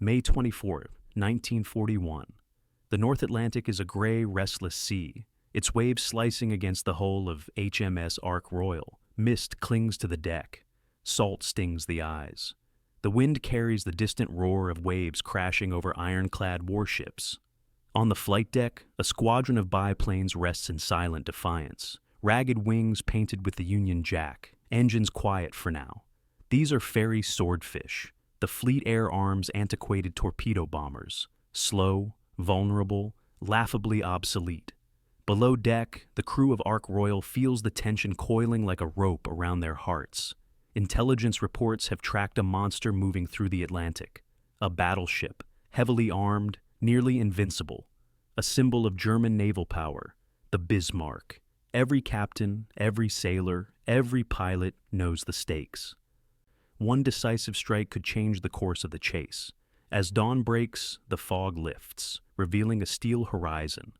May 24, 1941. The North Atlantic is a gray, restless sea, its waves slicing against the hull of HMS Ark Royal. Mist clings to the deck. Salt stings the eyes. The wind carries the distant roar of waves crashing over ironclad warships. On the flight deck, a squadron of biplanes rests in silent defiance, ragged wings painted with the Union Jack, engines quiet for now. These are Fairey Swordfish, the Fleet Air Arm's antiquated torpedo bombers, slow, vulnerable, laughably obsolete. Below deck, the crew of Ark Royal feels the tension coiling like a rope around their hearts. Intelligence reports have tracked a monster moving through the Atlantic, a battleship, heavily armed, nearly invincible, a symbol of German naval power, the Bismarck. Every captain, every sailor, every pilot knows the stakes. One decisive strike could change the course of the chase. As dawn breaks, the fog lifts, revealing a steel horizon.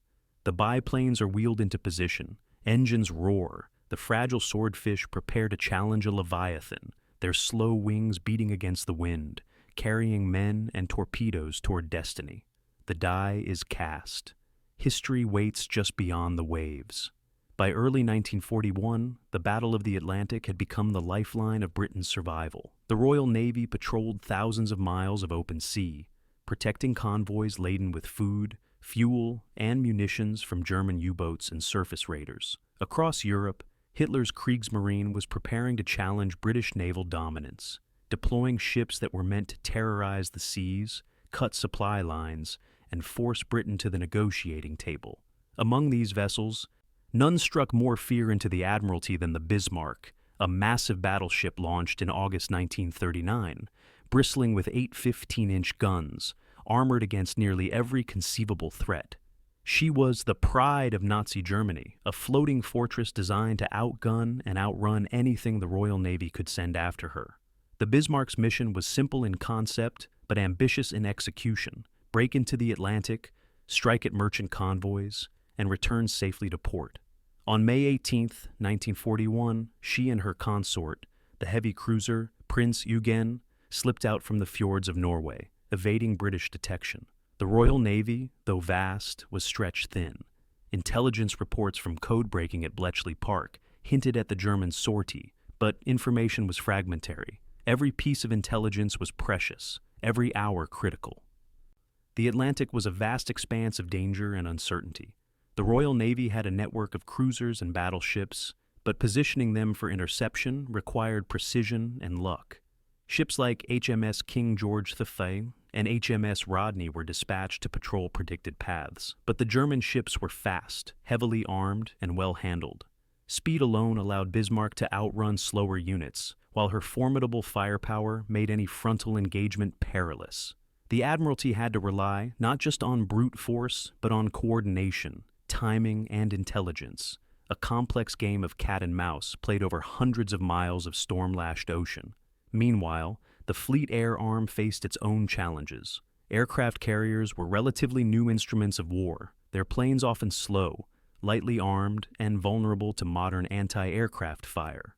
The biplanes are wheeled into position, engines roar, the fragile swordfish prepare to challenge a leviathan, their slow wings beating against the wind, carrying men and torpedoes toward destiny. The die is cast. History waits just beyond the waves. By early 1941, the Battle of the Atlantic had become the lifeline of Britain's survival. The Royal Navy patrolled thousands of miles of open sea, protecting convoys laden with food, fuel, and munitions from German U-boats and surface raiders. Across Europe, Hitler's Kriegsmarine was preparing to challenge British naval dominance, deploying ships that were meant to terrorize the seas, cut supply lines, and force Britain to the negotiating table. Among these vessels, none struck more fear into the Admiralty than the Bismarck, a massive battleship launched in August 1939, bristling with 8 15-inch guns, armored against nearly every conceivable threat. She was the pride of Nazi Germany, a floating fortress designed to outgun and outrun anything the Royal Navy could send after her. The Bismarck's mission was simple in concept, but ambitious in execution: break into the Atlantic, strike at merchant convoys, and return safely to port. On May 18, 1941, she and her consort, the heavy cruiser Prince Eugen, slipped out from the fjords of Norway, evading British detection. The Royal Navy, though vast, was stretched thin. Intelligence reports from code-breaking at Bletchley Park hinted at the German sortie, but information was fragmentary. Every piece of intelligence was precious, every hour critical. The Atlantic was a vast expanse of danger and uncertainty. The Royal Navy had a network of cruisers and battleships, but positioning them for interception required precision and luck. Ships like HMS King George V and HMS Rodney were dispatched to patrol predicted paths, but the German ships were fast, heavily armed, and well handled. Speed alone allowed Bismarck to outrun slower units, while her formidable firepower made any frontal engagement perilous. The Admiralty had to rely not just on brute force, but on coordination, timing, and intelligence, a complex game of cat and mouse played over hundreds of miles of storm-lashed ocean. Meanwhile, the Fleet Air Arm faced its own challenges. Aircraft carriers were relatively new instruments of war, their planes often slow, lightly armed, and vulnerable to modern anti-aircraft fire.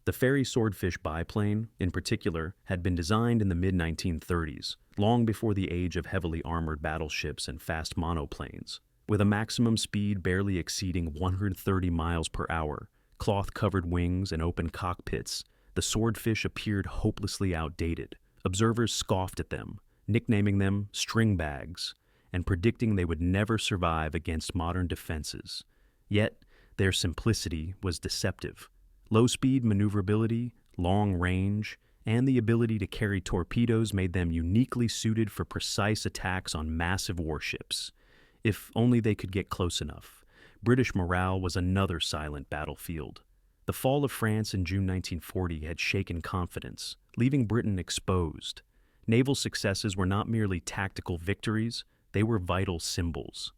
The Fairey Swordfish biplane, in particular, had been designed in the mid-1930s, long before the age of heavily armored battleships and fast monoplanes. With a maximum speed barely exceeding 130 miles per hour, cloth-covered wings, and open cockpits, the Swordfish appeared hopelessly outdated. Observers scoffed at them, nicknaming them string bags, and predicting they would never survive against modern defenses. Yet, their simplicity was deceptive. Low-speed maneuverability, long range, and the ability to carry torpedoes made them uniquely suited for precise attacks on massive warships. If only they could get close enough. British morale was another silent battlefield. The fall of France in June 1940 had shaken confidence, leaving Britain exposed. Naval successes were not merely tactical victories, they were vital symbols.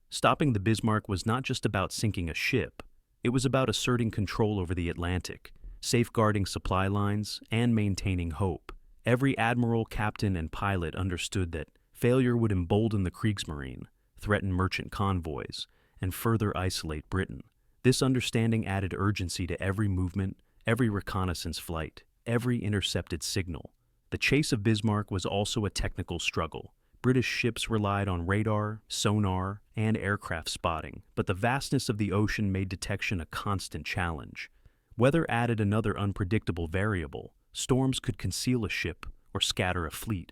Stopping the Bismarck was not just about sinking a ship, it was about asserting control over the Atlantic, safeguarding supply lines, and maintaining hope. Every admiral, captain, and pilot understood that failure would embolden the Kriegsmarine, threaten merchant convoys, and further isolate Britain. This understanding added urgency to every movement, every reconnaissance flight, every intercepted signal. The chase of Bismarck was also a technical struggle. British ships relied on radar, sonar, and aircraft spotting, but the vastness of the ocean made detection a constant challenge. Weather added another unpredictable variable. Storms could conceal a ship or scatter a fleet.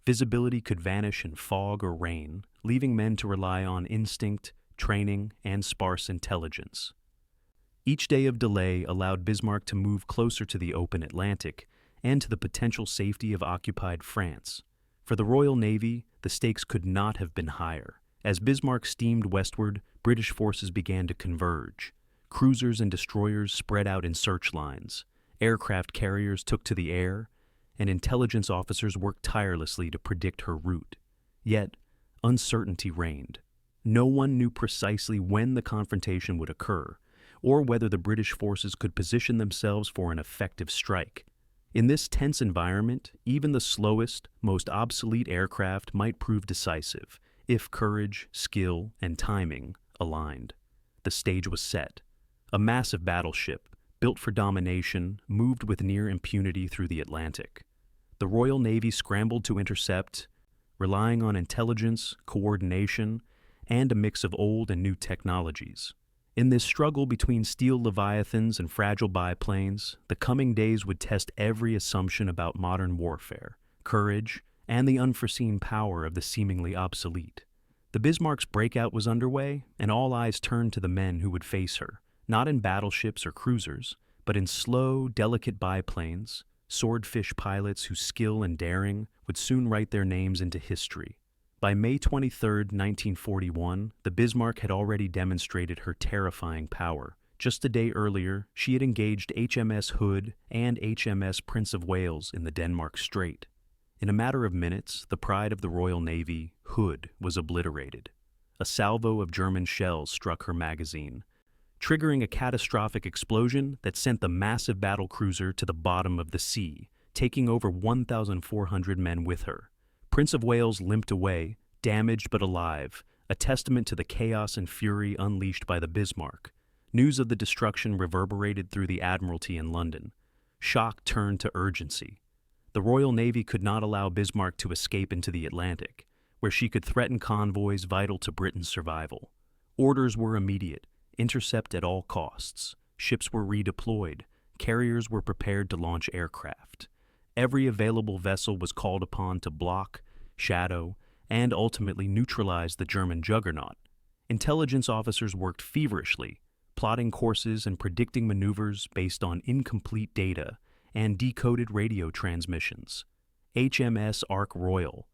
Visibility could vanish in fog or rain, leaving men to rely on instinct, training, and sparse intelligence. Each day of delay allowed Bismarck to move closer to the open Atlantic and to the potential safety of occupied France. For the Royal Navy, the stakes could not have been higher. As Bismarck steamed westward, British forces began to converge. Cruisers and destroyers spread out in search lines. Aircraft carriers took to the air, and intelligence officers worked tirelessly to predict her route. Yet, uncertainty reigned. No one knew precisely when the confrontation would occur, or whether the British forces could position themselves for an effective strike. In this tense environment, even the slowest, most obsolete aircraft might prove decisive, if courage, skill, and timing aligned. The stage was set. A massive battleship, built for domination, moved with near impunity through the Atlantic. The Royal Navy scrambled to intercept, relying on intelligence, coordination, and a mix of old and new technologies. In this struggle between steel leviathans and fragile biplanes, the coming days would test every assumption about modern warfare, courage, and the unforeseen power of the seemingly obsolete. The Bismarck's breakout was underway, and all eyes turned to the men who would face her, not in battleships or cruisers, but in slow, delicate biplanes, swordfish pilots whose skill and daring would soon write their names into history. By May 23, 1941, the Bismarck had already demonstrated her terrifying power. Just a day earlier, she had engaged HMS Hood and HMS Prince of Wales in the Denmark Strait. In a matter of minutes, the pride of the Royal Navy, Hood, was obliterated. A salvo of German shells struck her magazine, triggering a catastrophic explosion that sent the massive battlecruiser to the bottom of the sea, taking over 1,400 men with her. Prince of Wales limped away, damaged but alive, a testament to the chaos and fury unleashed by the Bismarck. News of the destruction reverberated through the Admiralty in London. Shock turned to urgency. The Royal Navy could not allow Bismarck to escape into the Atlantic, where she could threaten convoys vital to Britain's survival. Orders were immediate: intercept at all costs. Ships were redeployed. Carriers were prepared to launch aircraft. Every available vessel was called upon to block, shadow, and ultimately neutralize the German juggernaut. Intelligence officers worked feverishly, plotting courses and predicting maneuvers based on incomplete data and decoded radio transmissions. HMS Ark Royal,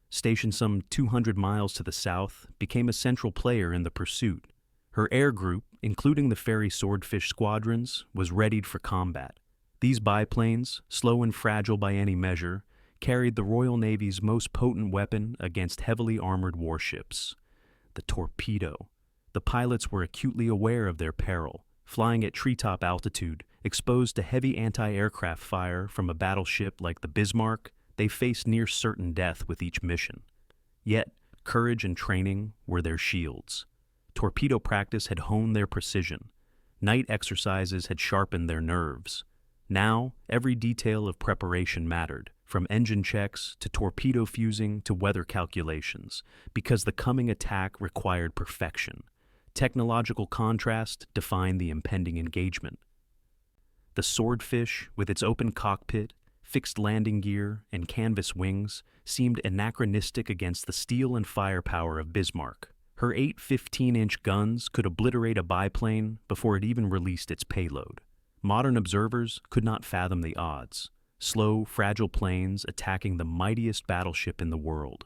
stationed some 200 miles to the south, became a central player in the pursuit. Her air group, including the Fairey Swordfish squadrons, was readied for combat. These biplanes, slow and fragile by any measure, carried the Royal Navy's most potent weapon against heavily armored warships: the torpedo. The pilots were acutely aware of their peril, flying at treetop altitude, exposed to heavy anti-aircraft fire from a battleship like the Bismarck. They faced near certain death with each mission. Yet, courage and training were their shields. Torpedo practice had honed their precision. Night exercises had sharpened their nerves. Now, every detail of preparation mattered, from engine checks to torpedo fusing to weather calculations, because the coming attack required perfection. Technological contrast defined the impending engagement. The Swordfish, with its open cockpit, fixed landing gear, and canvas wings, seemed anachronistic against the steel and firepower of Bismarck. Her 8 15-inch guns could obliterate a biplane before it even released its payload. Modern observers could not fathom the odds: slow, fragile planes attacking the mightiest battleship in the world.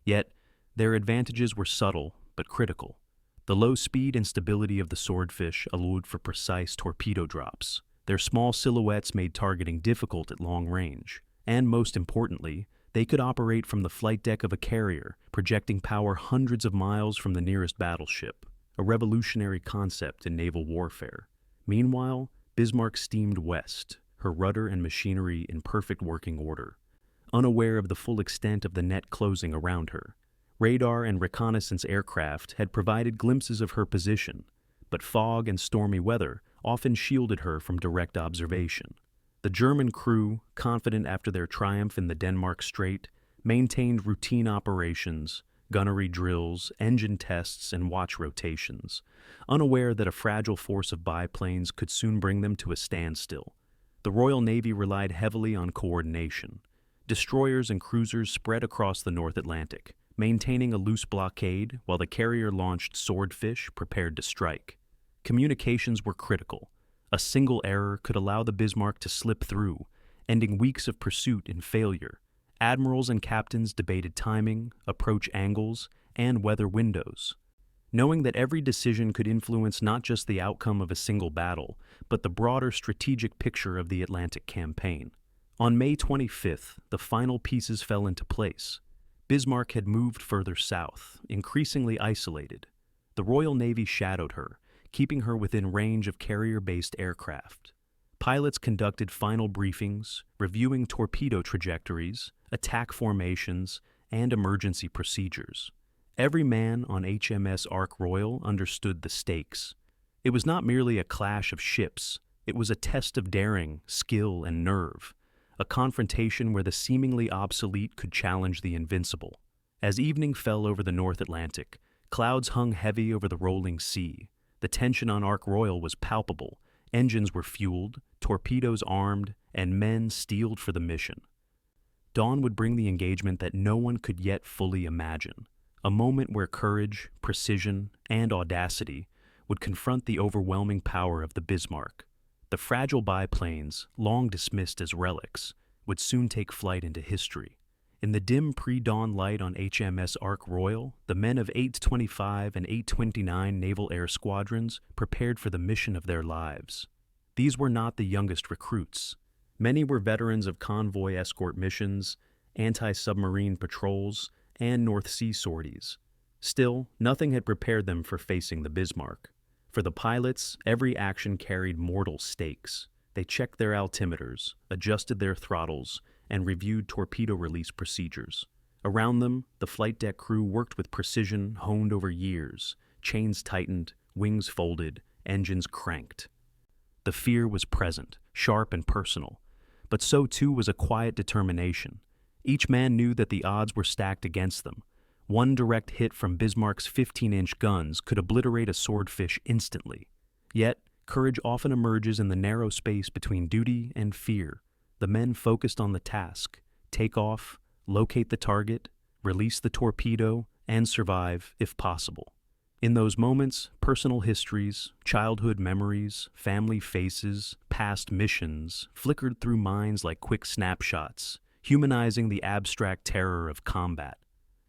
Yet, their advantages were subtle but critical. The low speed and stability of the Swordfish allowed for precise torpedo drops. Their small silhouettes made targeting difficult at long range. And most importantly, they could operate from the flight deck of a carrier, projecting power hundreds of miles from the nearest battleship, a revolutionary concept in naval warfare. Meanwhile, Bismarck steamed west, her rudder and machinery in perfect working order, unaware of the full extent of the net closing around her. Radar and reconnaissance aircraft had provided glimpses of her position, but fog and stormy weather often shielded her from direct observation. The German crew, confident after their triumph in the Denmark Strait, maintained routine operations, gunnery drills, engine tests, and watch rotations, unaware that a fragile force of biplanes could soon bring them to a standstill. The Royal Navy relied heavily on coordination. Destroyers and cruisers spread across the North Atlantic, maintaining a loose blockade while the carrier-launched Swordfish prepared to strike. Communications were critical. A single error could allow the Bismarck to slip through, ending weeks of pursuit in failure. Admirals and captains debated timing, approach angles, and weather windows. Knowing that every decision could influence not just the outcome of a single battle, but the broader strategic picture of the Atlantic campaign. On May 25th, the final pieces fell into place. Bismarck had moved further south, increasingly isolated. The Royal Navy shadowed her, keeping her within range of carrier-based aircraft. Pilots conducted final briefings, reviewing torpedo trajectories, attack formations, and emergency procedures. Every man on HMS Ark Royal understood the stakes. It was not merely a clash of ships, it was a test of daring, skill, and nerve, a confrontation where the seemingly obsolete could challenge the invincible. As evening fell over the North Atlantic, clouds hung heavy over the rolling sea. The tension on Ark Royal was palpable. Engines were fueled, torpedoes armed, and men steeled for the mission. Dawn would bring the engagement that no one could yet fully imagine, a moment where courage, precision, and audacity would confront the overwhelming power of the Bismarck. The fragile biplanes, long dismissed as relics, would soon take flight into history. In the dim pre-dawn light on HMS Ark Royal, the men of 825 and 829 Naval Air Squadrons prepared for the mission of their lives. These were not the youngest recruits. Many were veterans of convoy escort missions, anti-submarine patrols, and North Sea sorties. Still, nothing had prepared them for facing the Bismarck. For the pilots, every action carried mortal stakes. They checked their altimeters, adjusted their throttles, and reviewed torpedo release procedures. Around them, the flight deck crew worked with precision honed over years, chains tightened, wings folded, engines cranked. The fear was present, sharp and personal, but so too was a quiet determination. Each man knew that the odds were stacked against them. One direct hit from Bismarck's 15-inch guns could obliterate a Swordfish instantly. Yet, courage often emerges in the narrow space between duty and fear. The men focused on the task: take off, locate the target, release the torpedo, and survive if possible. In those moments, personal histories, childhood memories, family faces, past missions flickered through minds like quick snapshots, humanizing the abstract terror of combat.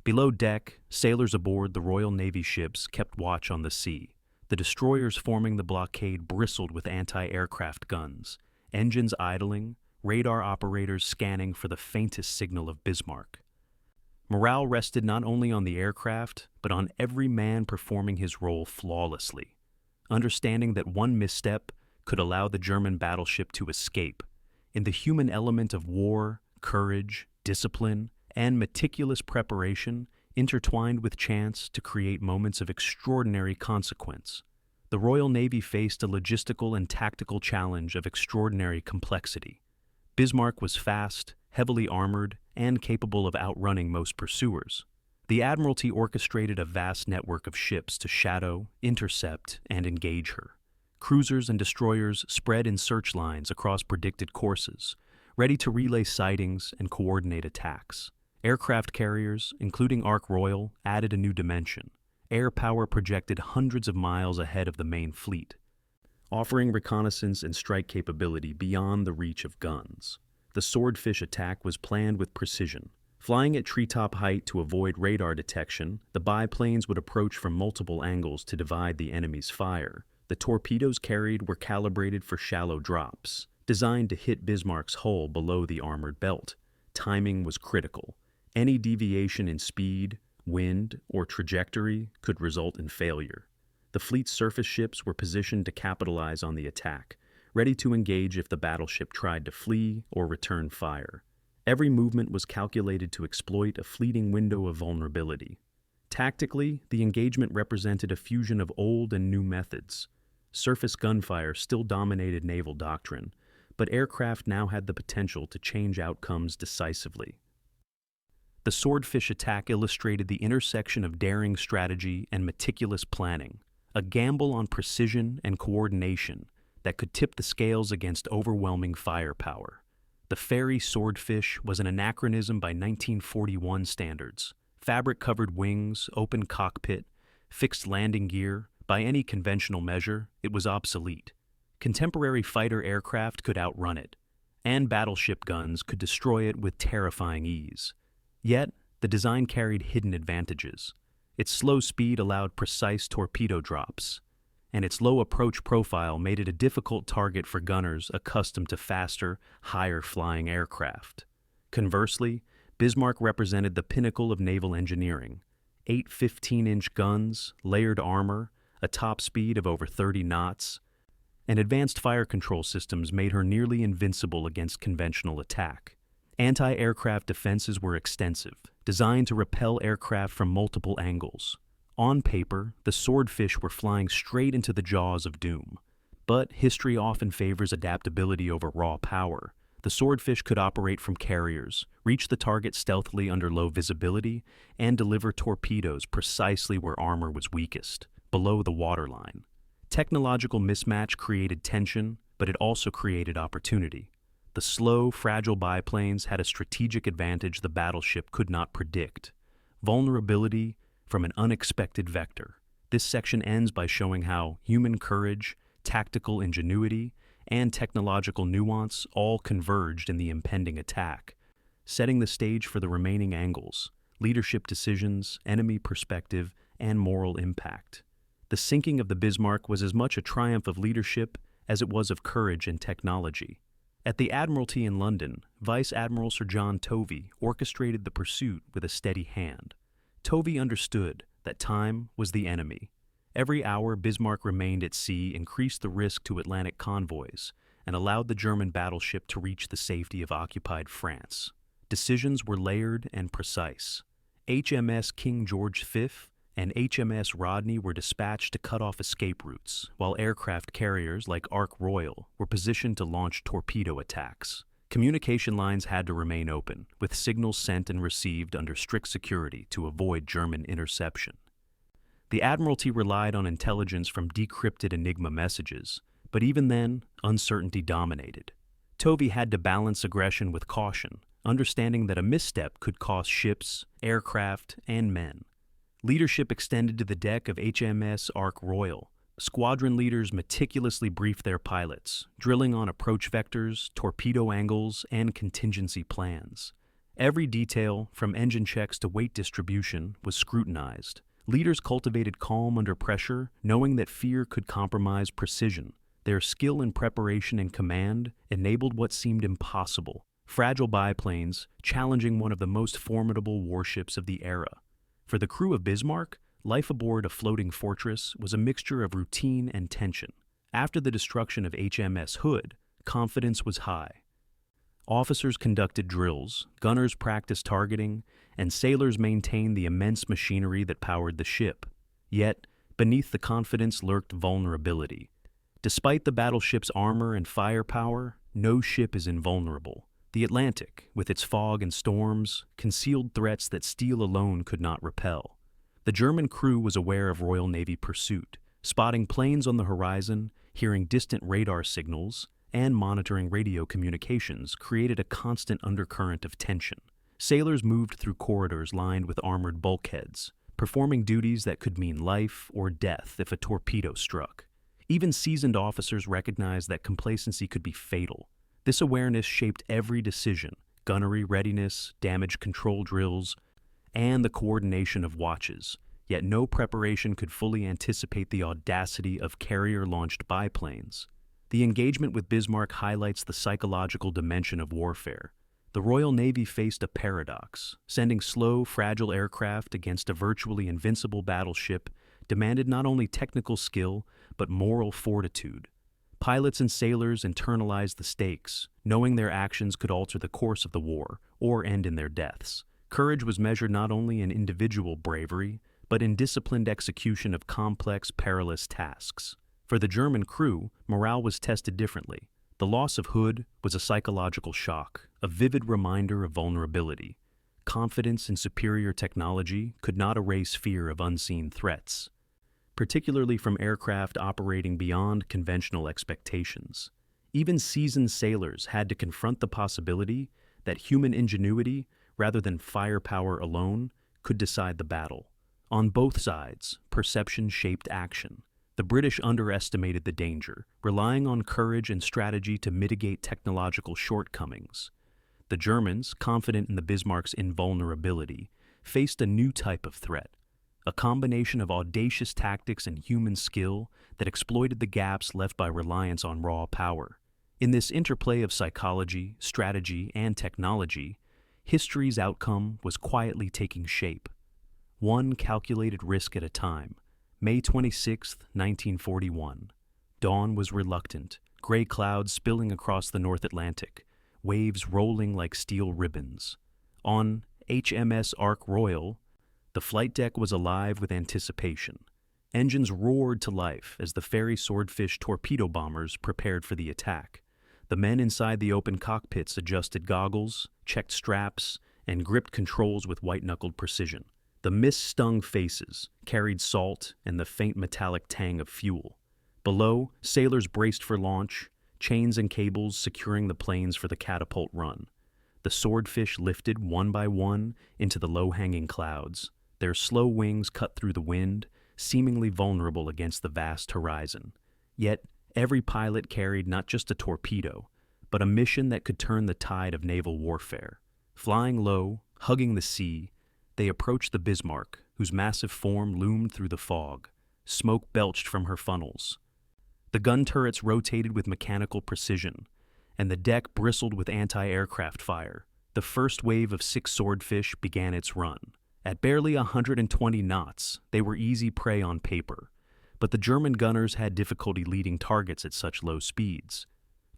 Below deck, sailors aboard the Royal Navy ships kept watch on the sea. The destroyers forming the blockade bristled with anti-aircraft guns, engines idling, radar operators scanning for the faintest signal of Bismarck. Morale rested not only on the aircraft, but on every man performing his role flawlessly, understanding that one misstep could allow the German battleship to escape. In the human element of war, courage, discipline, and meticulous preparation intertwined with chance to create moments of extraordinary consequence. The Royal Navy faced a logistical and tactical challenge of extraordinary complexity. Bismarck was fast, heavily armored, and capable of outrunning most pursuers. The Admiralty orchestrated a vast network of ships to shadow, intercept, and engage her. Cruisers and destroyers spread in search lines across predicted courses, ready to relay sightings and coordinate attacks. Aircraft carriers, including Ark Royal, added a new dimension. Air power projected hundreds of miles ahead of the main fleet, offering reconnaissance and strike capability beyond the reach of guns. The Swordfish attack was planned with precision. Flying at treetop height to avoid radar detection, the biplanes would approach from multiple angles to divide the enemy's fire. The torpedoes carried were calibrated for shallow drops, designed to hit Bismarck's hull below the armored belt. Timing was critical. Any deviation in speed, wind, or trajectory could result in failure. The fleet's surface ships were positioned to capitalize on the attack, ready to engage if the battleship tried to flee or return fire. Every movement was calculated to exploit a fleeting window of vulnerability. Tactically, the engagement represented a fusion of old and new methods. Surface gunfire still dominated naval doctrine, but aircraft now had the potential to change outcomes decisively. The Swordfish attack illustrated the intersection of daring strategy and meticulous planning, a gamble on precision and coordination that could tip the scales against overwhelming firepower. The Fairey Swordfish was an anachronism by 1941 standards. Fabric-covered wings, open cockpit, fixed landing gear, by any conventional measure, it was obsolete. Contemporary fighter aircraft could outrun it, and battleship guns could destroy it with terrifying ease. Yet, the design carried hidden advantages. Its slow speed allowed precise torpedo drops, and its low approach profile made it a difficult target for gunners accustomed to faster, higher-flying aircraft. Conversely, Bismarck represented the pinnacle of naval engineering. 8 15-inch guns, layered armor, a top speed of over 30 knots, and advanced fire control systems made her nearly invincible against conventional attack. Anti-aircraft defenses were extensive, designed to repel aircraft from multiple angles. On paper, the Swordfish were flying straight into the jaws of doom. But history often favors adaptability over raw power. The Swordfish could operate from carriers, reach the target stealthily under low visibility, and deliver torpedoes precisely where armor was weakest, below the waterline. Technological mismatch created tension, but it also created opportunity. The slow, fragile biplanes had a strategic advantage the battleship could not predict: vulnerability from an unexpected vector. This section ends by showing how human courage, tactical ingenuity, and technological nuance all converged in the impending attack, setting the stage for the remaining angles: leadership decisions, enemy perspective, and moral impact. The sinking of the Bismarck was as much a triumph of leadership as it was of courage and technology. At the Admiralty in London, Vice Admiral Sir John Tovey orchestrated the pursuit with a steady hand. Tovey understood that time was the enemy. Every hour Bismarck remained at sea increased the risk to Atlantic convoys and allowed the German battleship to reach the safety of occupied France. Decisions were layered and precise. HMS King George V and HMS Rodney were dispatched to cut off escape routes, while aircraft carriers like Ark Royal were positioned to launch torpedo attacks. Communication lines had to remain open, with signals sent and received under strict security to avoid German interception. The Admiralty relied on intelligence from decrypted Enigma messages, but even then, uncertainty dominated. Tovey had to balance aggression with caution, understanding that a misstep could cost ships, aircraft, and men. Leadership extended to the deck of HMS Ark Royal. Squadron leaders meticulously briefed their pilots, drilling on approach vectors, torpedo angles, and contingency plans. Every detail, from engine checks to weight distribution, was scrutinized. Leaders cultivated calm under pressure, knowing that fear could compromise precision. Their skill in preparation and command enabled what seemed impossible: fragile biplanes challenging one of the most formidable warships of the era. For the crew of Bismarck, life aboard a floating fortress was a mixture of routine and tension. After the destruction of HMS Hood, confidence was high. Officers conducted drills, gunners practiced targeting, and sailors maintained the immense machinery that powered the ship. Yet, beneath the confidence lurked vulnerability. Despite the battleship's armor and firepower, no ship is invulnerable. The Atlantic, with its fog and storms, concealed threats that steel alone could not repel. The German crew was aware of Royal Navy pursuit, spotting planes on the horizon, hearing distant radar signals, and monitoring radio communications created a constant undercurrent of tension. Sailors moved through corridors lined with armored bulkheads, performing duties that could mean life or death if a torpedo struck. Even seasoned officers recognized that complacency could be fatal. This awareness shaped every decision: gunnery readiness, damage control drills, and the coordination of watches. Yet no preparation could fully anticipate the audacity of carrier-launched biplanes. The engagement with Bismarck highlights the psychological dimension of warfare. The Royal Navy faced a paradox. Sending slow, fragile aircraft against a virtually invincible battleship demanded not only technical skill, but moral fortitude. Pilots and sailors internalized the stakes, knowing their actions could alter the course of the war or end in their deaths. Courage was measured not only in individual bravery, but in disciplined execution of complex, perilous tasks. For the German crew, morale was tested differently. The loss of Hood was a psychological shock, a vivid reminder of vulnerability. Confidence in superior technology could not erase fear of unseen threats, particularly from aircraft operating beyond conventional expectations. Even seasoned sailors had to confront the possibility that human ingenuity, rather than firepower alone, could decide the battle. On both sides, perception shaped action. The British underestimated the danger, relying on courage and strategy to mitigate technological shortcomings. The Germans, confident in the Bismarck's invulnerability, faced a new type of threat, a combination of audacious tactics and human skill that exploited the gaps left by reliance on raw power. In this interplay of psychology, strategy, and technology, history's outcome was quietly taking shape. One calculated risk at a time. May 26, 1941. Dawn was reluctant, gray clouds spilling across the North Atlantic, waves rolling like steel ribbons. On HMS Ark Royal, the flight deck was alive with anticipation. Engines roared to life as the Fairey Swordfish torpedo bombers prepared for the attack. The men inside the open cockpits adjusted goggles, checked straps, and gripped controls with white-knuckled precision. The mist-stung faces carried salt and the faint metallic tang of fuel. Below, sailors braced for launch, chains and cables securing the planes for the catapult run. The Swordfish lifted one by one into the low-hanging clouds, their slow wings cut through the wind, seemingly vulnerable against the vast horizon. Yet, every pilot carried not just a torpedo, but a mission that could turn the tide of naval warfare. Flying low, hugging the sea, they approached the Bismarck, whose massive form loomed through the fog. Smoke belched from her funnels. The gun turrets rotated with mechanical precision, and the deck bristled with anti-aircraft fire. The first wave of 6 Swordfish began its run. At barely 120 knots, they were easy prey on paper, but the German gunners had difficulty leading targets at such low speeds.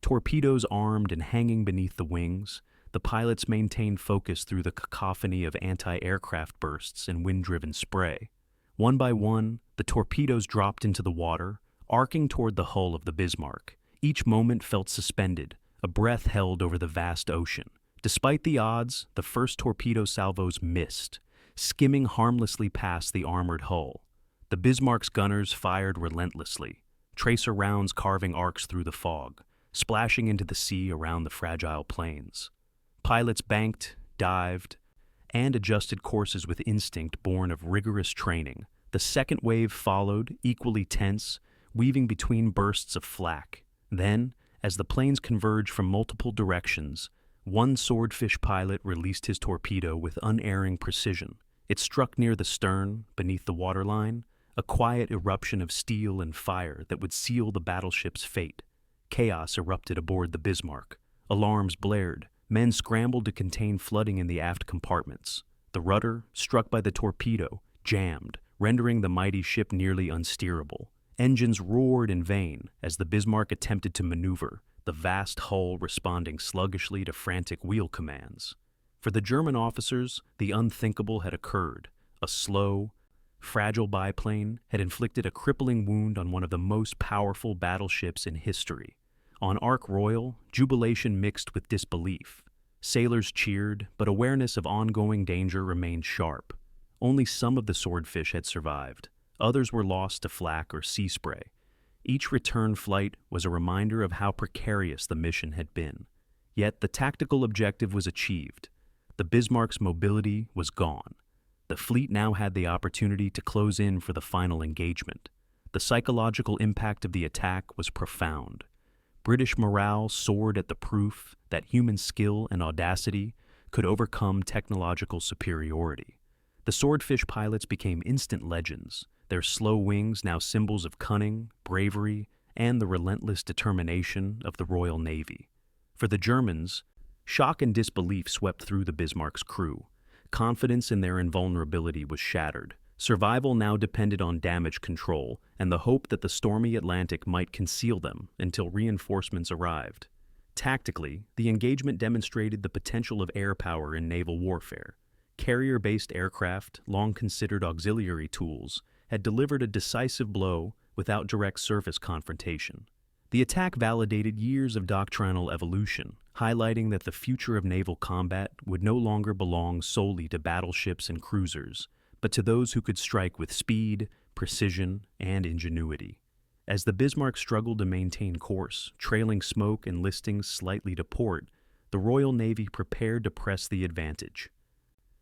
Torpedoes armed and hanging beneath the wings, the pilots maintained focus through the cacophony of anti-aircraft bursts and wind-driven spray. One by one, the torpedoes dropped into the water, arcing toward the hull of the Bismarck. Each moment felt suspended, a breath held over the vast ocean. Despite the odds, the first torpedo salvos missed, skimming harmlessly past the armored hull. The Bismarck's gunners fired relentlessly, tracer rounds carving arcs through the fog, splashing into the sea around the fragile planes. Pilots banked, dived, and adjusted courses with instinct born of rigorous training. The second wave followed, equally tense, weaving between bursts of flak. Then, as the planes converged from multiple directions, one Swordfish pilot released his torpedo with unerring precision. It struck near the stern, beneath the waterline, a quiet eruption of steel and fire that would seal the battleship's fate. Chaos erupted aboard the Bismarck. Alarms blared. Men scrambled to contain flooding in the aft compartments. The rudder, struck by the torpedo, jammed, rendering the mighty ship nearly unsteerable. Engines roared in vain as the Bismarck attempted to maneuver, the vast hull responding sluggishly to frantic wheel commands. For the German officers, the unthinkable had occurred. A slow, fragile biplane had inflicted a crippling wound on one of the most powerful battleships in history. On Ark Royal, jubilation mixed with disbelief. Sailors cheered, but awareness of ongoing danger remained sharp. Only some of the Swordfish had survived. Others were lost to flak or sea spray. Each return flight was a reminder of how precarious the mission had been. Yet the tactical objective was achieved. The Bismarck's mobility was gone. The fleet now had the opportunity to close in for the final engagement. The psychological impact of the attack was profound. British morale soared at the proof that human skill and audacity could overcome technological superiority. The Swordfish pilots became instant legends, their slow wings now symbols of cunning, bravery, and the relentless determination of the Royal Navy. For the Germans, shock and disbelief swept through the Bismarck's crew. Confidence in their invulnerability was shattered. Survival now depended on damage control and the hope that the stormy Atlantic might conceal them until reinforcements arrived. Tactically, the engagement demonstrated the potential of air power in naval warfare. Carrier-based aircraft, long considered auxiliary tools, had delivered a decisive blow without direct surface confrontation. The attack validated years of doctrinal evolution, highlighting that the future of naval combat would no longer belong solely to battleships and cruisers, but to those who could strike with speed, precision, and ingenuity. As the Bismarck struggled to maintain course, trailing smoke and listing slightly to port, the Royal Navy prepared to press the advantage.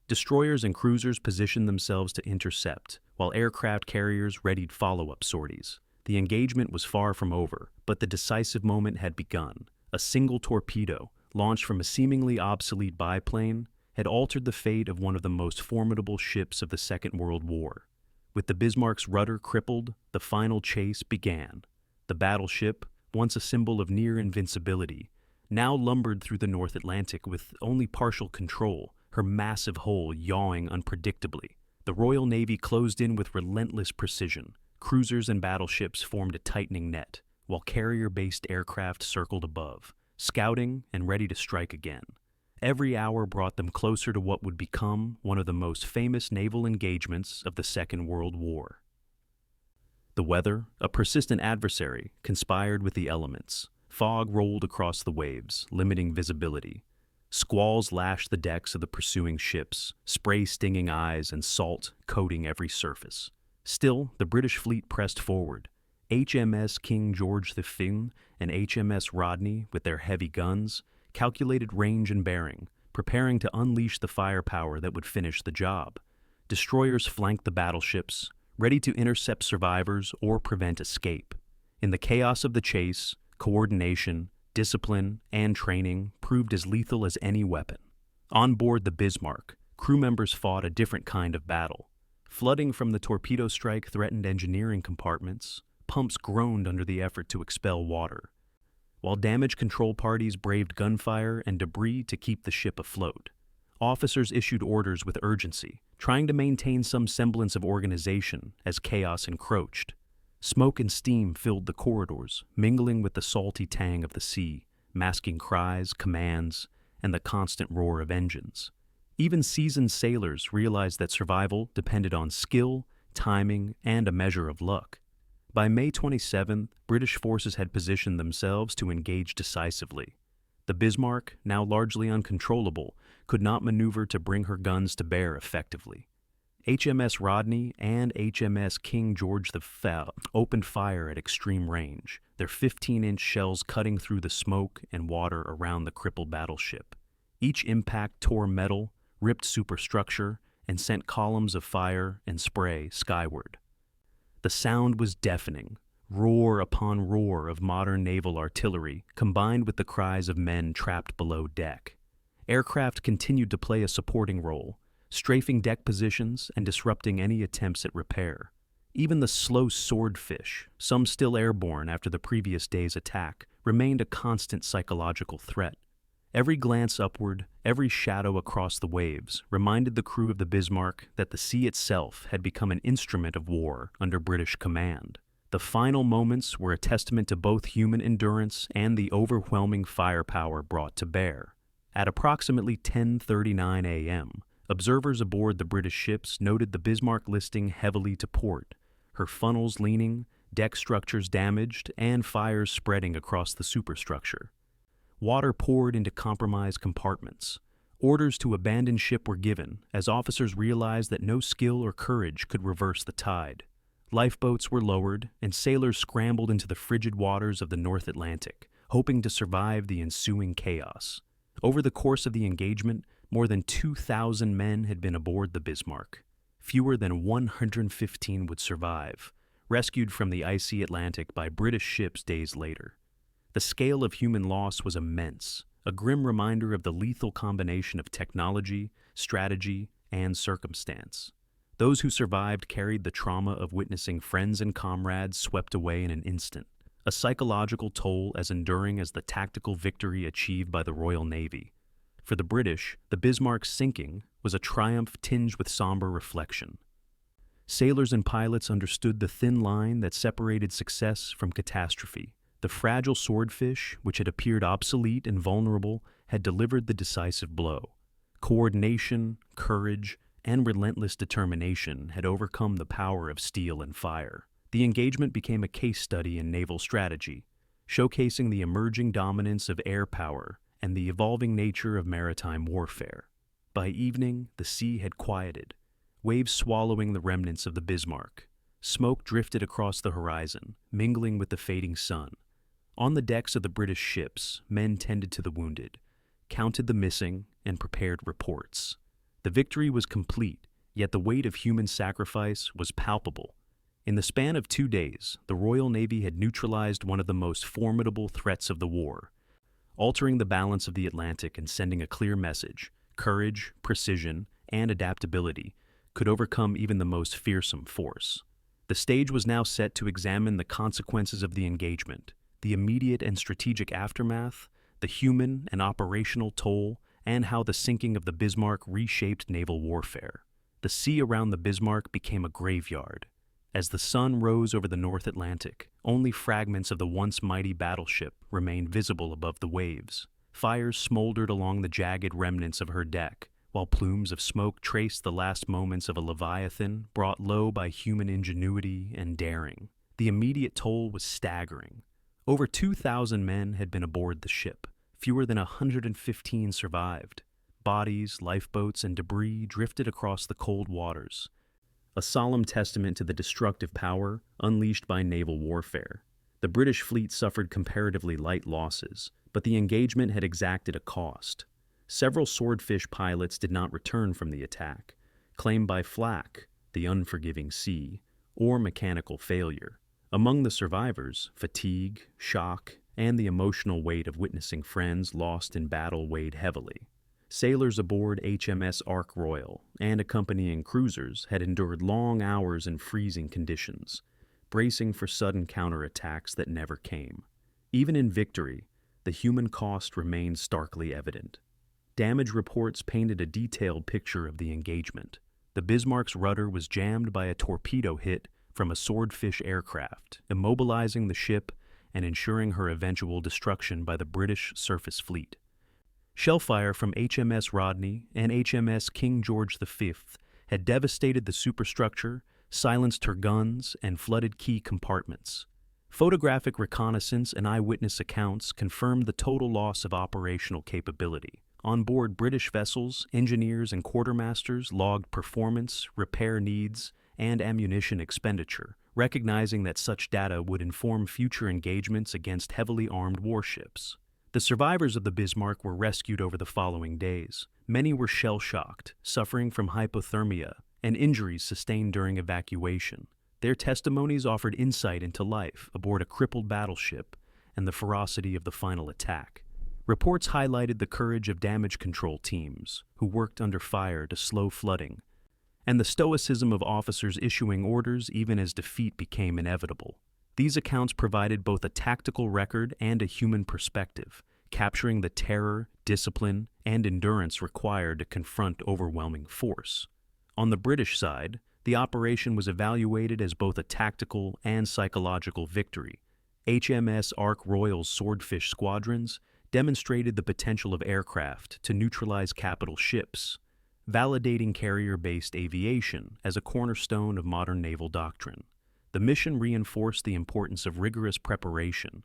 Destroyers and cruisers positioned themselves to intercept, while aircraft carriers readied follow-up sorties. The engagement was far from over, but the decisive moment had begun. A single torpedo, launched from a seemingly obsolete biplane, had altered the fate of one of the most formidable ships of the Second World War. With the Bismarck's rudder crippled, the final chase began. The battleship, once a symbol of near invincibility, now lumbered through the North Atlantic with only partial control, her massive hull yawing unpredictably. The Royal Navy closed in with relentless precision. Cruisers and battleships formed a tightening net, while carrier-based aircraft circled above, scouting and ready to strike again. Every hour brought them closer to what would become one of the most famous naval engagements of the Second World War. The weather, a persistent adversary, conspired with the elements. Fog rolled across the waves, limiting visibility. Squalls lashed the decks of the pursuing ships, spray stinging eyes and salt coating every surface. Still, the British fleet pressed forward. HMS King George V and HMS Rodney, with their heavy guns, calculated range and bearing, preparing to unleash the firepower that would finish the job. Destroyers flanked the battleships, ready to intercept survivors or prevent escape. In the chaos of the chase, coordination, discipline, and training proved as lethal as any weapon. On board the Bismarck, crew members fought a different kind of battle. Flooding from the torpedo strike threatened engineering compartments. Pumps groaned under the effort to expel water, while damage control parties braved gunfire and debris to keep the ship afloat. Officers issued orders with urgency, trying to maintain some semblance of organization as chaos encroached. Smoke and steam filled the corridors, mingling with the salty tang of the sea, masking cries, commands, and the constant roar of engines. Even seasoned sailors realized that survival depended on skill, timing, and a measure of luck. By May 27th, British forces had positioned themselves to engage decisively. The Bismarck, now largely uncontrollable, could not maneuver to bring her guns to bear effectively. HMS Rodney and HMS King George V opened fire at extreme range, their 15-inch shells cutting through the smoke and water around the crippled battleship. Each impact tore metal, ripped superstructure, and sent columns of fire and spray skyward. The sound was deafening, roar upon roar of modern naval artillery, combined with the cries of men trapped below deck. Aircraft continued to play a supporting role, strafing deck positions and disrupting any attempts at repair. Even the slow Swordfish, some still airborne after the previous day's attack, remained a constant psychological threat. Every glance upward, every shadow across the waves, reminded the crew of the Bismarck that the sea itself had become an instrument of war under British command. The final moments were a testament to both human endurance and the overwhelming firepower brought to bear. At approximately 10:39 a.m., observers aboard the British ships noted the Bismarck listing heavily to port, her funnels leaning, deck structures damaged, and fires spreading across the superstructure. Water poured into compromised compartments. Orders to abandon ship were given as officers realized that no skill or courage could reverse the tide. Lifeboats were lowered, and sailors scrambled into the frigid waters of the North Atlantic, hoping to survive the ensuing chaos. Over the course of the engagement, more than 2,000 men had been aboard the Bismarck. Fewer than 115 would survive, rescued from the icy Atlantic by British ships days later. The scale of human loss was immense, a grim reminder of the lethal combination of technology, strategy, and circumstance. Those who survived carried the trauma of witnessing friends and comrades swept away in an instant, a psychological toll as enduring as the tactical victory achieved by the Royal Navy. For the British, the Bismarck's sinking was a triumph tinged with somber reflection. Sailors and pilots understood the thin line that separated success from catastrophe. The fragile Swordfish, which had appeared obsolete and vulnerable, had delivered the decisive blow. Coordination, courage, and relentless determination had overcome the power of steel and fire. The engagement became a case study in naval strategy. showcasing the emerging dominance of air power and the evolving nature of maritime warfare. By evening, the sea had quieted, waves swallowing the remnants of the Bismarck. Smoke drifted across the horizon, mingling with the fading sun. On the decks of the British ships, men tended to the wounded, counted the missing, and prepared reports. The victory was complete, yet the weight of human sacrifice was palpable. In the span of 2 days, the Royal Navy had neutralized one of the most formidable threats of the war, altering the balance of the Atlantic and sending a clear message: courage, precision, and adaptability could overcome even the most fearsome force. The stage was now set to examine the consequences of the engagement, the immediate and strategic aftermath, the human and operational toll, and how the sinking of the Bismarck reshaped naval warfare. The sea around the Bismarck became a graveyard. As the sun rose over the North Atlantic, only fragments of the once mighty battleship remained visible above the waves. Fires smoldered along the jagged remnants of her deck, while plumes of smoke traced the last moments of a leviathan brought low by human ingenuity and daring. The immediate toll was staggering. Over 2,000 men had been aboard the ship. Fewer than 115 survived. Bodies, lifeboats, and debris drifted across the cold waters, a solemn testament to the destructive power unleashed by naval warfare. The British fleet suffered comparatively light losses, but the engagement had exacted a cost. Several Swordfish pilots did not return from the attack, claimed by flak, the unforgiving sea, or mechanical failure. Among the survivors, fatigue, shock, and the emotional weight of witnessing friends lost in battle weighed heavily. Sailors aboard HMS Ark Royal and accompanying cruisers had endured long hours in freezing conditions, bracing for sudden counterattacks that never came. Even in victory, the human cost remained starkly evident. Damage reports painted a detailed picture of the engagement. The Bismarck's rudder was jammed by a torpedo hit from a Swordfish aircraft, immobilizing the ship and ensuring her eventual destruction by the British surface fleet. Shellfire from HMS Rodney and HMS King George V had devastated the superstructure, silenced her guns, and flooded key compartments. Photographic reconnaissance and eyewitness accounts confirmed the total loss of operational capability. On board British vessels, engineers and quartermasters logged performance, repair needs, and ammunition expenditure, recognizing that such data would inform future engagements against heavily armed warships. The survivors of the Bismarck were rescued over the following days. Many were shell-shocked, suffering from hypothermia and injuries sustained during evacuation. Their testimonies offered insight into life aboard a crippled battleship and the ferocity of the final attack. Reports highlighted the courage of damage control teams, who worked under fire to slow flooding, and the stoicism of officers issuing orders even as defeat became inevitable. These accounts provided both a tactical record and a human perspective, capturing the terror, discipline, and endurance required to confront overwhelming force. On the British side, the operation was evaluated as both a tactical and psychological victory. HMS Ark Royal's Swordfish squadrons demonstrated the potential of aircraft to neutralize capital ships, validating carrier-based aviation as a cornerstone of modern naval doctrine. The mission reinforced the importance of rigorous preparation,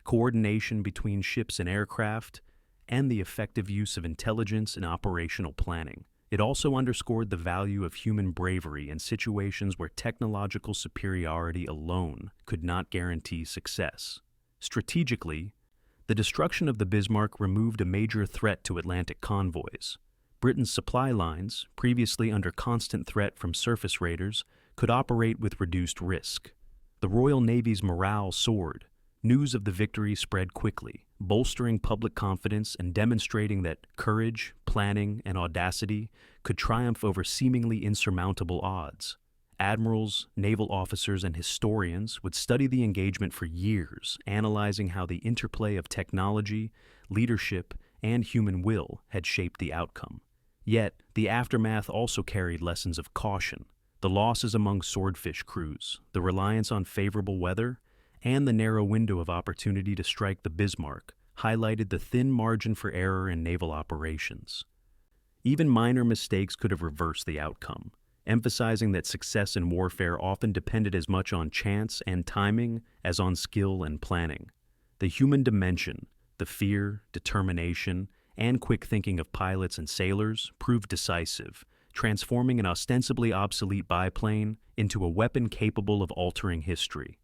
coordination between ships and aircraft, and the effective use of intelligence and operational planning. It also underscored the value of human bravery in situations where technological superiority alone could not guarantee success. Strategically, the destruction of the Bismarck removed a major threat to Atlantic convoys. Britain's supply lines, previously under constant threat from surface raiders, could operate with reduced risk. The Royal Navy's morale soared. News of the victory spread quickly, bolstering public confidence and demonstrating that courage, planning, and audacity could triumph over seemingly insurmountable odds. Admirals, naval officers, and historians would study the engagement for years, analyzing how the interplay of technology, leadership, and human will had shaped the outcome. Yet, the aftermath also carried lessons of caution. The losses among Swordfish crews, the reliance on favorable weather, and the narrow window of opportunity to strike the Bismarck highlighted the thin margin for error in naval operations. Even minor mistakes could have reversed the outcome, emphasizing that success in warfare often depended as much on chance and timing as on skill and planning. The human dimension, the fear, determination, and quick thinking of pilots and sailors proved decisive, transforming an ostensibly obsolete biplane into a weapon capable of altering history.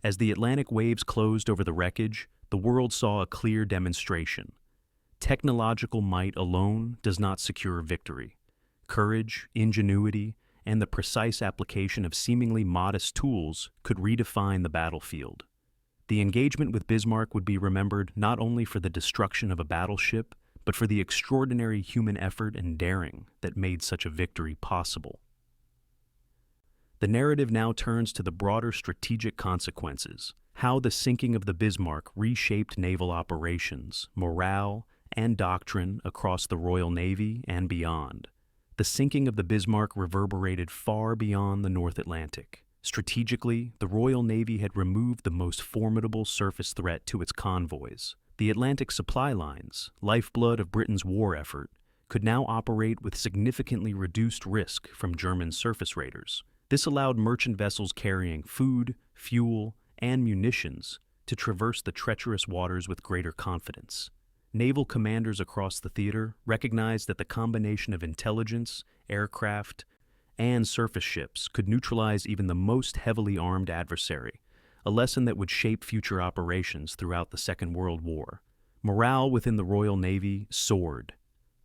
As the Atlantic waves closed over the wreckage, the world saw a clear demonstration. Technological might alone does not secure victory. Courage, ingenuity, and the precise application of seemingly modest tools could redefine the battlefield. The engagement with Bismarck would be remembered not only for the destruction of a battleship, but for the extraordinary human effort and daring that made such a victory possible. The narrative now turns to the broader strategic consequences, how the sinking of the Bismarck reshaped naval operations, morale, and doctrine across the Royal Navy and beyond. The sinking of the Bismarck reverberated far beyond the North Atlantic. Strategically, the Royal Navy had removed the most formidable surface threat to its convoys. The Atlantic supply lines, lifeblood of Britain's war effort, could now operate with significantly reduced risk from German surface raiders. This allowed merchant vessels carrying food, fuel, and munitions to traverse the treacherous waters with greater confidence. Naval commanders across the theater recognized that the combination of intelligence, aircraft, and surface ships could neutralize even the most heavily armed adversary, a lesson that would shape future operations throughout the Second World War. Morale within the Royal Navy soared.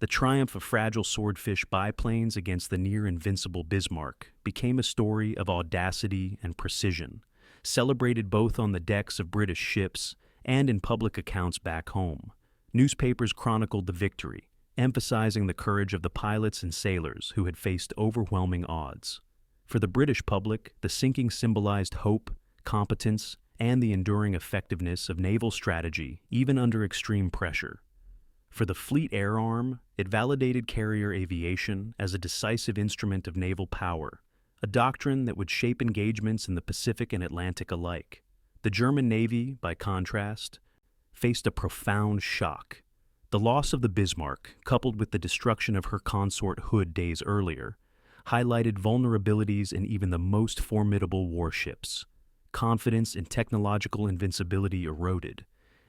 The triumph of fragile swordfish biplanes against the near-invincible Bismarck became a story of audacity and precision, celebrated both on the decks of British ships and in public accounts back home. Newspapers chronicled the victory, emphasizing the courage of the pilots and sailors who had faced overwhelming odds. For the British public, the sinking symbolized hope, competence, and the enduring effectiveness of naval strategy, even under extreme pressure. For the Fleet Air Arm, it validated carrier aviation as a decisive instrument of naval power, a doctrine that would shape engagements in the Pacific and Atlantic alike. The German Navy, by contrast, faced a profound shock. The loss of the Bismarck, coupled with the destruction of her consort Hood days earlier, highlighted vulnerabilities in even the most formidable warships. Confidence in technological invincibility eroded,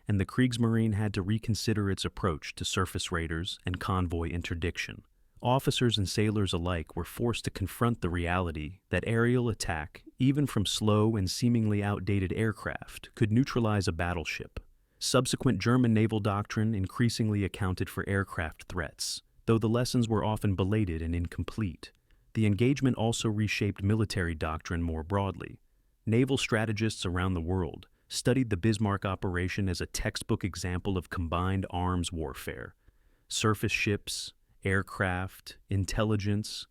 and the Kriegsmarine had to reconsider its approach to surface raiders and convoy interdiction. Officers and sailors alike were forced to confront the reality that aerial attack, even from slow and seemingly outdated aircraft, could neutralize a battleship. Subsequent German naval doctrine increasingly accounted for aircraft threats, though the lessons were often belated and incomplete. The engagement also reshaped military doctrine more broadly. Naval strategists around the world studied the Bismarck operation as a textbook example of combined arms warfare. Surface ships, aircraft, intelligence,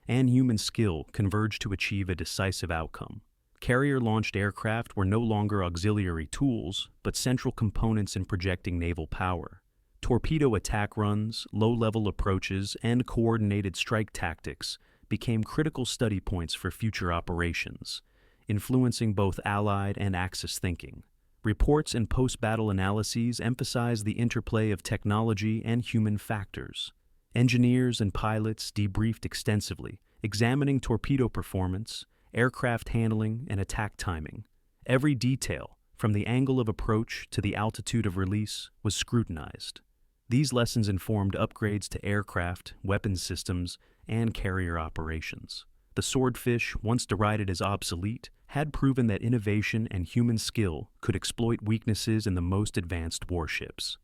and human skill converged to achieve a decisive outcome. Carrier-launched aircraft were no longer auxiliary tools, but central components in projecting naval power. Torpedo attack runs, low-level approaches, and coordinated strike tactics became critical study points for future operations, influencing both Allied and Axis thinking. Reports and post-battle analyses emphasize the interplay of technology and human factors. Engineers and pilots debriefed extensively, examining torpedo performance, aircraft handling, and attack timing. Every detail, from the angle of approach to the altitude of release, was scrutinized. These lessons informed upgrades to aircraft, weapons systems, and carrier operations. The Swordfish, once derided as obsolete, had proven that innovation and human skill could exploit weaknesses in the most advanced warships.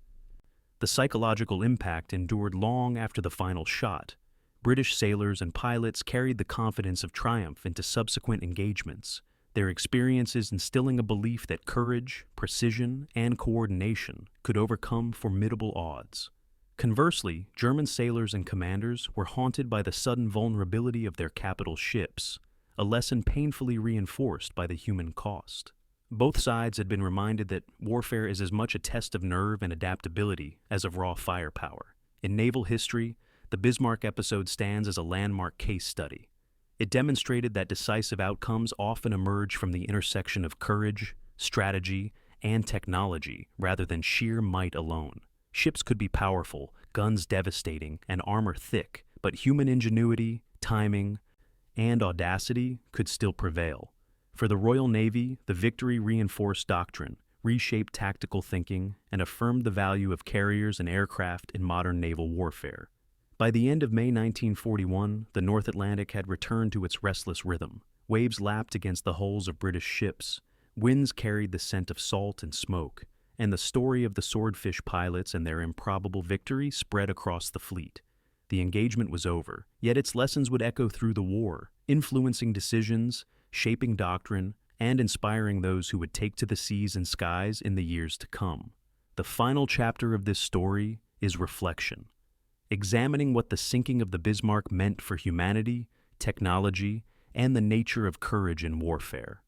The psychological impact endured long after the final shot. British sailors and pilots carried the confidence of triumph into subsequent engagements, their experiences instilling a belief that courage, precision, and coordination could overcome formidable odds. Conversely, German sailors and commanders were haunted by the sudden vulnerability of their capital ships, a lesson painfully reinforced by the human cost. Both sides had been reminded that warfare is as much a test of nerve and adaptability as of raw firepower. In naval history, the Bismarck episode stands as a landmark case study. It demonstrated that decisive outcomes often emerge from the intersection of courage, strategy, and technology rather than sheer might alone. Ships could be powerful, guns devastating, and armor thick, but human ingenuity, timing, and audacity could still prevail. For the Royal Navy, the victory reinforced doctrine, reshaped tactical thinking, and affirmed the value of carriers and aircraft in modern naval warfare. By the end of May 1941, the North Atlantic had returned to its restless rhythm. Waves lapped against the hulls of British ships, winds carried the scent of salt and smoke, and the story of the Swordfish pilots and their improbable victory spread across the fleet. The engagement was over, yet its lessons would echo through the war, influencing decisions, shaping doctrine, and inspiring those who would take to the seas and skies in the years to come. The final chapter of this story is reflection, examining what the sinking of the Bismarck meant for humanity, technology, and the nature of courage in warfare.